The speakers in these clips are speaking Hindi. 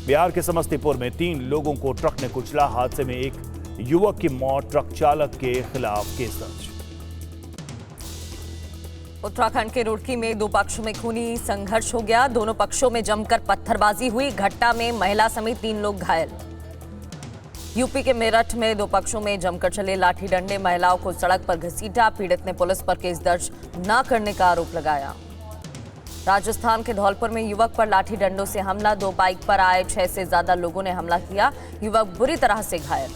बिहार के समस्तीपुर में 3 लोगों को ट्रक ने कुचला। हादसे में एक युवक की मौत। ट्रक चालक के खिलाफ केस दर्ज। उत्तराखंड के रुड़की में 2 पक्षों में खूनी संघर्ष हो गया। दोनों पक्षों में जमकर पत्थरबाजी हुई। घटना में महिला समेत 3 लोग घायल। यूपी के मेरठ में 2 पक्षों में जमकर चले लाठी डंडे। महिलाओं को सड़क पर घसीटा। पीड़ित ने पुलिस पर केस दर्ज न करने का आरोप लगाया। राजस्थान के धौलपुर में युवक पर लाठी डंडों से हमला। 2 बाइक पर आए 6 से ज्यादा लोगों ने हमला किया। युवक बुरी तरह से घायल।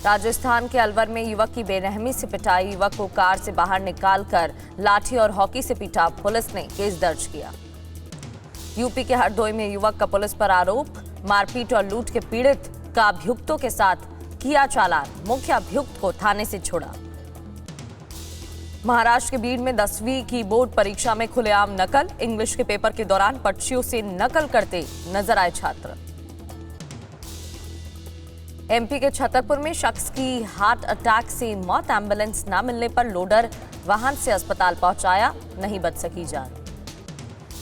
राजस्थान के अलवर में युवक की बेरहमी से पिटाई। युवक को कार से बाहर निकालकर लाठी और हॉकी से पीटा। पुलिस ने केस दर्ज किया। यूपी के हरदोई में युवक का पुलिस पर आरोप। मारपीट और लूट के पीड़ित का अभियुक्तों के साथ किया चालान। मुख्य अभियुक्त को थाने से छोड़ा। महाराष्ट्र के बीड में 10वीं की बोर्ड परीक्षा में खुलेआम नकल। इंग्लिश के पेपर के दौरान पर्चियों से नकल करते नजर आए छात्र। एमपी के छतरपुर में शख्स की हार्ट अटैक से मौत। एम्बुलेंस न मिलने पर लोडर वाहन से अस्पताल पहुंचाया, नहीं बच सकी जान।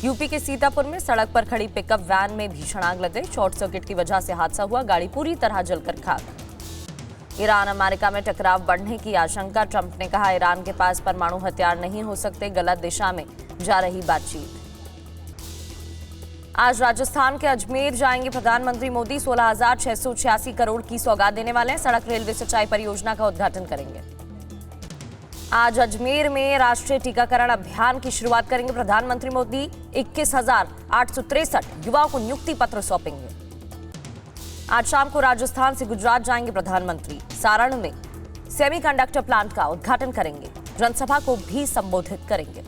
यूपी के सीतापुर में सड़क पर खड़ी पिकअप वैन में भीषण आग लग गई। शॉर्ट सर्किट की वजह से हादसा हुआ। गाड़ी पूरी तरह जलकर खाक। ईरान अमेरिका में टकराव बढ़ने की आशंका। ट्रंप ने कहा ईरान के पास परमाणु हथियार नहीं हो सकते। गलत दिशा में जा रही बातचीत। आज राजस्थान के अजमेर जाएंगे प्रधानमंत्री मोदी। 16,686 करोड़ की सौगात देने वाले हैं। सड़क रेलवे सिंचाई परियोजना का उद्घाटन करेंगे। आज अजमेर में राष्ट्रीय टीकाकरण अभियान की शुरुआत करेंगे प्रधानमंत्री मोदी। 21,863 युवाओं को नियुक्ति पत्र सौंपेंगे। आज शाम को राजस्थान से गुजरात जाएंगे प्रधानमंत्री। सारण में सेमीकंडक्टर प्लांट का उद्घाटन करेंगे। जनसभा को भी संबोधित करेंगे।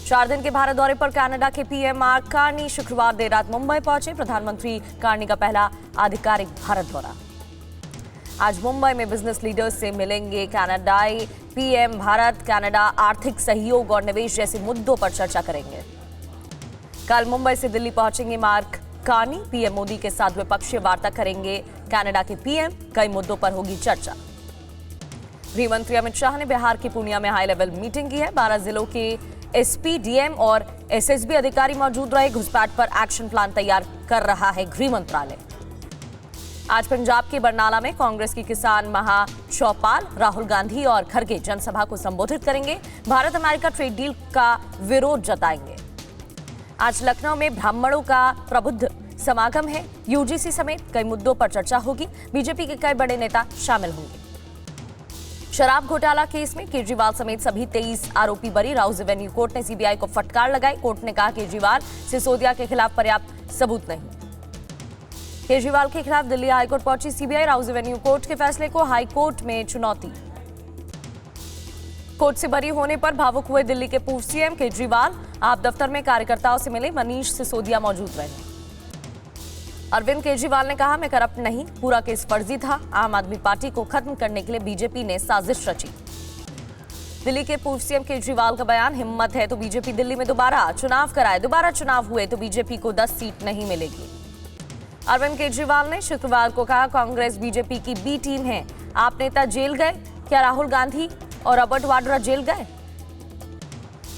4 दिन के भारत दौरे पर कनाडा के पीएम मार्क कार्नी शुक्रवार देर रात मुंबई पहुंचे। प्रधानमंत्री कार्नी का पहला आधिकारिक भारत दौरा। आज मुंबई में बिजनेस लीडर्स से मिलेंगे कनाडाई पीएम। भारत कनाडा आर्थिक सहयोग और निवेश जैसे मुद्दों पर चर्चा करेंगे। कल मुंबई से दिल्ली पहुंचेंगे मार्क कार्नी। पीएम मोदी के साथ द्विपक्षीय वार्ता करेंगे कनाडा के पीएम। कई मुद्दों पर होगी चर्चा। गृह मंत्री अमित शाह ने बिहार के पूर्णिया में हाई लेवल मीटिंग की है। 12 जिलों के एसपी, डीएम और एसएसबी अधिकारी मौजूद रहे। घुसपैठ पर एक्शन प्लान तैयार कर रहा है गृह मंत्रालय। आज पंजाब के बरनाला में कांग्रेस की किसान महाचौपाल राहुल गांधी और खड़गे जनसभा को संबोधित करेंगे। भारत अमेरिका ट्रेड डील का विरोध जताएंगे। आज लखनऊ में ब्राह्मणों का प्रबुद्ध समागम है। यूजीसी समेत कई मुद्दों पर चर्चा होगी। बीजेपी के कई बड़े नेता शामिल होंगे। शराब घोटाला केस में केजरीवाल समेत सभी 23 आरोपी बरी। राउज एवेन्यू कोर्ट ने सीबीआई को फटकार लगाई। कोर्ट ने कहा केजरीवाल, सिसोदिया के खिलाफ पर्याप्त सबूत नहीं। केजरीवाल के खिलाफ दिल्ली हाईकोर्ट पहुंची सीबीआई। राउज एवेन्यू कोर्ट के फैसले को हाईकोर्ट में चुनौती। कोर्ट से बरी होने पर भावुक हुए दिल्ली के पूर्व सीएम केजरीवाल। आप दफ्तर में कार्यकर्ताओं से मिले। मनीष सिसोदिया मौजूद रहे। अरविंद केजरीवाल ने कहा, मैं करप्ट नहीं, पूरा केस फर्जी था। आम आदमी पार्टी को खत्म करने के लिए बीजेपी ने साजिश रची। दिल्ली के पूर्व सीएम केजरीवाल का बयान, हिम्मत है तो बीजेपी दिल्ली में दोबारा चुनाव कराए। दोबारा चुनाव हुए तो बीजेपी को 10 सीट नहीं मिलेगी। अरविंद केजरीवाल ने शुक्रवार को कहा, कांग्रेस बीजेपी की बी टीम है। आप नेता जेल गए, क्या राहुल गांधी और रॉबर्ट वाड्रा जेल गए?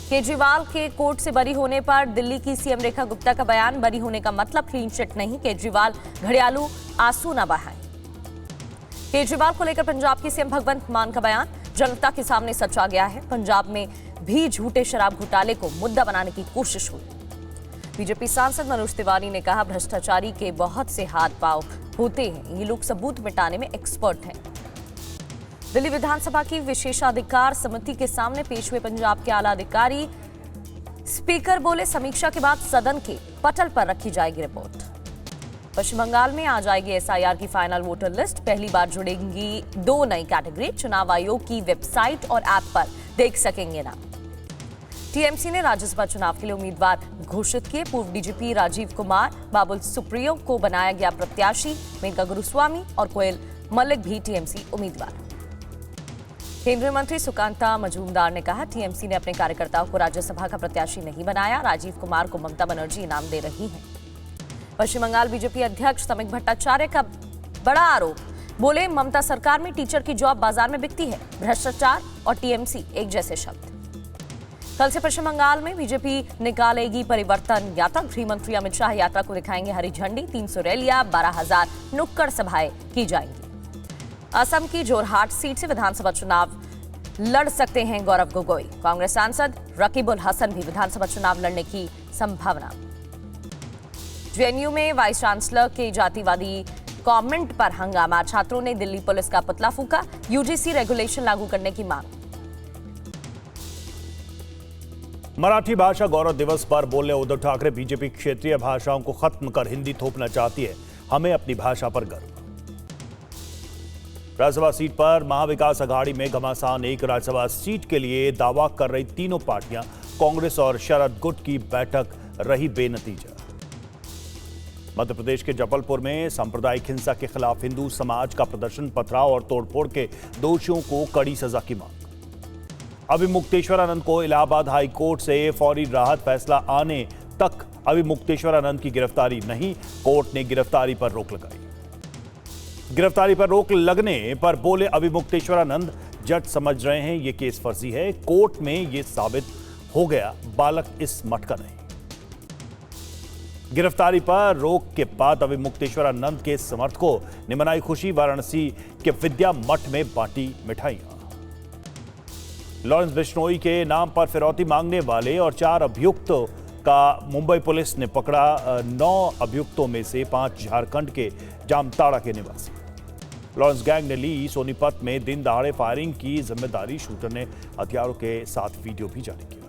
केजरीवाल के कोर्ट से बरी होने पर दिल्ली की सीएम रेखा गुप्ता का बयान, बरी होने का मतलब क्लीन चिट नहीं। केजरीवाल घड़ियालू आंसू न बहाएं। केजरीवाल को लेकर पंजाब की सीएम भगवंत मान का बयान, जनता के सामने सच आ गया है। पंजाब में भी झूठे शराब घोटाले को मुद्दा बनाने की कोशिश हुई। बीजेपी सांसद मनोज तिवारी ने कहा, भ्रष्टाचारी के बहुत से हाथ पांव होते हैं, ये लोग सबूत मिटाने में एक्सपर्ट हैं। दिल्ली विधानसभा की विशेषाधिकार समिति के सामने पेश हुए पंजाब के आला अधिकारी। स्पीकर बोले, समीक्षा के बाद सदन के पटल पर रखी जाएगी रिपोर्ट। पश्चिम बंगाल में आ जाएगी एसआईआर की फाइनल वोटर लिस्ट। पहली बार जुड़ेंगी 2 नई कैटेगरी। चुनाव आयोग की वेबसाइट और ऐप पर देख सकेंगे नाम। टीएमसी ने राज्यसभा चुनाव के लिए उम्मीदवार घोषित किए। पूर्व डीजीपी राजीव कुमार, बाबुल सुप्रियो को बनाया गया प्रत्याशी। मेनका गुरुस्वामी और कोयल मलिक भी टीएमसी उम्मीदवार। केंद्रीय मंत्री सुकांता मजूमदार ने कहा, टीएमसी ने अपने कार्यकर्ताओं को राज्यसभा का प्रत्याशी नहीं बनाया। राजीव कुमार को ममता बनर्जी इनाम दे रही हैं। पश्चिम बंगाल बीजेपी अध्यक्ष समीक भट्टाचार्य का बड़ा आरोप, बोले ममता सरकार में टीचर की जॉब बाजार में बिकती है। भ्रष्टाचार और टीएमसी एक जैसे शब्द। कल से पश्चिम बंगाल में बीजेपी निकालेगी परिवर्तन यात्रा। गृह मंत्री अमित शाह यात्रा को दिखाएंगे हरी झंडी। 300 रैलियां, 12,000 नुक्कड़ सभाएं की जाएंगी। असम की जोरहाट सीट से विधानसभा चुनाव लड़ सकते हैं गौरव गोगोई। कांग्रेस सांसद रकीबुल हसन भी विधानसभा चुनाव लड़ने की संभावना। जेएनयू में वाइस चांसलर के जातिवादी कमेंट पर हंगामा। छात्रों ने दिल्ली पुलिस का पुतला फूका। यूजीसी रेगुलेशन लागू करने की मांग। मराठी भाषा गौरव दिवस पर बोले उद्धव ठाकरे, बीजेपी क्षेत्रीय भाषाओं को खत्म कर हिंदी थोपना चाहती है, हमें अपनी भाषा पर गर्व। राज्यसभा सीट पर महाविकास अघाड़ी में घमासान। एक राज्यसभा सीट के लिए दावा कर रही तीनों पार्टियां। कांग्रेस और शरद गुट की बैठक रही बेनतीजा। मध्य प्रदेश के जबलपुर में सांप्रदायिक हिंसा के खिलाफ हिंदू समाज का प्रदर्शन। पथराव और तोड़फोड़ के दोषियों को कड़ी सजा की मांग। अभिमुक्तेश्वर को इलाहाबाद हाई कोर्ट से फौरी राहत। फैसला आने तक अभिमुक्तेश्वर की गिरफ्तारी नहीं। कोर्ट ने गिरफ्तारी पर रोक लगाई। गिरफ्तारी पर रोक लगने पर बोले अभिमुक्तेश्वर, जज समझ रहे हैं यह केस फर्जी है। कोर्ट में यह साबित हो गया बालक इस मठ का नहीं। गिरफ्तारी पर रोक के बाद अभिमुक्तेश्वर के समर्थकों ने मनाई खुशी। वाराणसी के विद्या मठ में बांटी मिठाइयां। लॉरेंस बिश्नोई के नाम पर फिरौती मांगने वाले और 4 अभियुक्तों का मुंबई पुलिस ने पकड़ा। 9 अभियुक्तों में से 5 झारखंड के जामताड़ा के निवासी। लॉरेंस गैंग ने ली सोनीपत में दिन दहाड़े फायरिंग की जिम्मेदारी। शूटर ने हथियारों के साथ वीडियो भी जारी किया।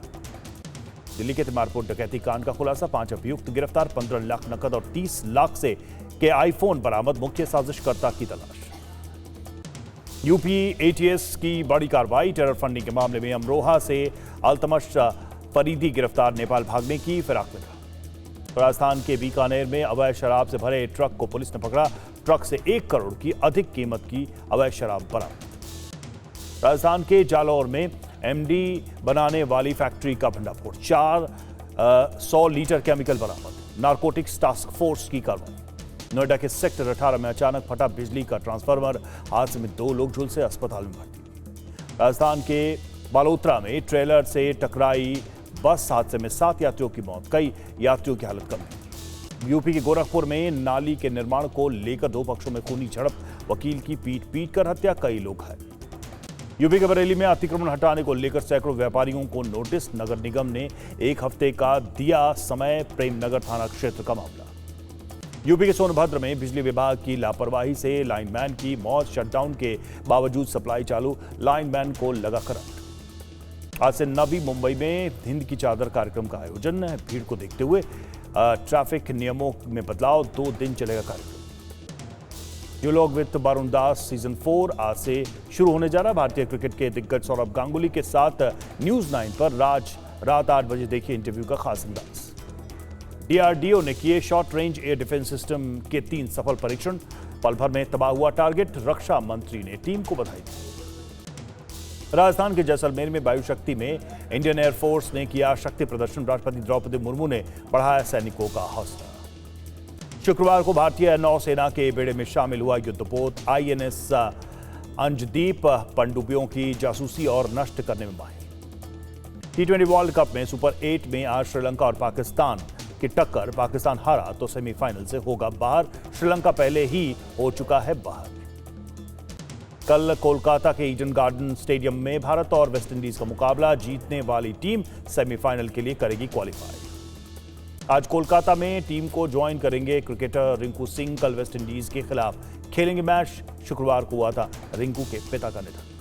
दिल्ली के तिमारपुर डकैती कांड का खुलासा। 5 अभियुक्त गिरफ्तार। 15 लाख नकद और 30 लाख से के आईफोन बरामद। मुख्य साजिशकर्ता की तलाश। यूपी एटीएस की बड़ी कार्रवाई। टेरर फंडिंग के मामले में अमरोहा से अल्तमश फरीदी गिरफ्तार। नेपाल भागने की फिराक में था। राजस्थान के बीकानेर में अवैध शराब से भरे ट्रक को पुलिस ने पकड़ा। ट्रक से 1 करोड़ की अधिक कीमत की अवैध शराब बरामद। राजस्थान के जालौर में एमडी बनाने वाली फैक्ट्री का भंडाफोड़। 400 लीटर केमिकल बरामद। नारकोटिक्स टास्क फोर्स की कार्रवाई। नोएडा के सेक्टर 18 में अचानक फटा बिजली का ट्रांसफार्मर। हादसे में 2 लोग झुलसे, अस्पताल में भर्ती। राजस्थान के बालोतरा में ट्रेलर से टकराई बस। हादसे में 7 यात्रियों की मौत, कई यात्रियों की हालत गंभीर। यूपी के गोरखपुर में नाली के निर्माण को लेकर 2 पक्षों में खूनी झड़प। वकील की पीट कर हत्या, कई लोग घायल। यूपी के बरेली में अतिक्रमण हटाने को लेकर सैकड़ों व्यापारियों को नोटिस। नगर निगम ने 1 हफ्ते का दिया समय। प्रेमनगर थाना क्षेत्र का मामला। यूपी के सोनभद्र में बिजली विभाग की लापरवाही से लाइनमैन की मौत। शटडाउन के बावजूद सप्लाई चालू, लाइनमैन को लगा करंट। आज से नवी मुंबई में हिंद की चादर कार्यक्रम का आयोजन। भीड़ को देखते हुए ट्रैफिक नियमों में बदलाव। 2 दिन चलेगा कार्यक्रम। यू लोग विद वरुण दास सीजन 4 आज से शुरू होने जा रहा। भारतीय क्रिकेट के दिग्गज सौरभ गांगुली के साथ न्यूज 9 पर रात 8 बजे देखिए इंटरव्यू का खास अंदाज। डीआरडीओ ने किए short range air defence system के 3 सफल परीक्षण। पल भर में तबाह हुआ टारगेट। रक्षा मंत्री ने टीम को बधाई दी। राजस्थान के जैसलमेर में वायु शक्ति में इंडियन एयरफोर्स ने किया शक्ति प्रदर्शन। राष्ट्रपति द्रौपदी मुर्मू ने बढ़ाया सैनिकों का हौसला। शुक्रवार को भारतीय नौसेना के बेड़े में शामिल हुआ युद्धपोत आईएनएस अंजदीप। पनडुब्बियों की जासूसी और नष्ट करने में माहिर। T20 वर्ल्ड कप में सुपर 8 में आज श्रीलंका और पाकिस्तान की टक्कर। पाकिस्तान हारा तो सेमीफाइनल से होगा बाहर। श्रीलंका पहले ही हो चुका है बाहर। कल कोलकाता के ईडन गार्डन स्टेडियम में भारत और वेस्टइंडीज का मुकाबला। जीतने वाली टीम सेमीफाइनल के लिए करेगी क्वालिफाई। आज कोलकाता में टीम को ज्वाइन करेंगे क्रिकेटर रिंकू सिंह। कल वेस्टइंडीज के खिलाफ खेलेंगे मैच। शुक्रवार को हुआ था रिंकू के पिता का निधन।